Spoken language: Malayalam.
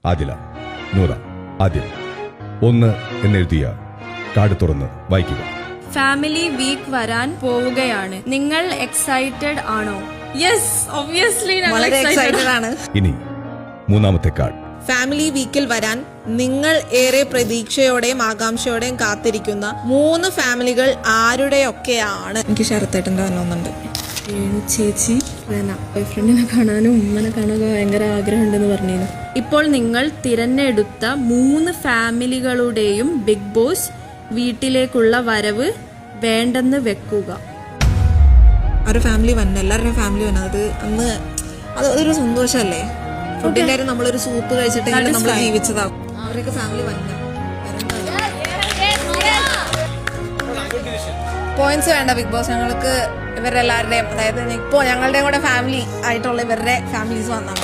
ആദില, നൂറ. ആദ്യം 1 എന്നെഴുതിയ കാർഡ് തുറന്ന് വായിക്കുക. ഫാമിലി വീക്ക് വരാൻ പോവുകയാണ്. നിങ്ങൾ എക്സൈറ്റഡ് ആണോ? യെസ്, ഒബ്വിയസ്ലി വളരെ എക്സൈറ്റഡ് ആണ്. ഇനി 3ാമത്തെ കാർഡ്. ഫാമിലി വീക്കിൽ വരാൻ നിങ്ങൾ ഏറെ പ്രതീക്ഷയോടെയും ആകാംക്ഷയോടെയും കാത്തിരിക്കുന്ന 3 ഫാമിലികൾ ആരുടെയൊക്കെയാണ്? എനിക്ക് ശരത്തേട്ടൻ്റെ വന്നൊന്നുണ്ട്. ചേച്ചി ബോയ്ഫ്രണ്ടിനെ കാണാനും ഉമ്മനെ കാണാനൊക്കെ ഭയങ്കര ആഗ്രഹമുണ്ടെന്ന് പറഞ്ഞിരുന്നു. ഇപ്പോൾ നിങ്ങൾ തിരഞ്ഞെടുത്ത 3 ഫാമിലികളുടെയും ബിഗ് ബോസ് വീട്ടിലേക്കുള്ള വരവ് വേണ്ടെന്ന് വെക്കുക. ഒരു ഫാമിലി വന്ന എല്ലാവരുടെയും ഫാമിലി വന്നത് അന്ന് അതൊരു സന്തോഷമല്ലേ? ഫുഡിന്റെ കാര്യം നമ്മളൊരു സൂപ്പ് കഴിച്ചിട്ടെങ്കിലും നമ്മൾ ജീവിച്ചതാവും. അവരൊക്കെ ഫാമിലി വന്ന പോയിന്റ്സ് വേണ്ട ബിഗ് ബോസ്. ഞങ്ങൾക്ക് ഇവരുടെ എല്ലാവരുടെയും, അതായത് ഇപ്പോൾ ഞങ്ങളുടെയും കൂടെ ഫാമിലി ആയിട്ടുള്ള ഇവരുടെ ഫാമിലീസ് വന്നാൽ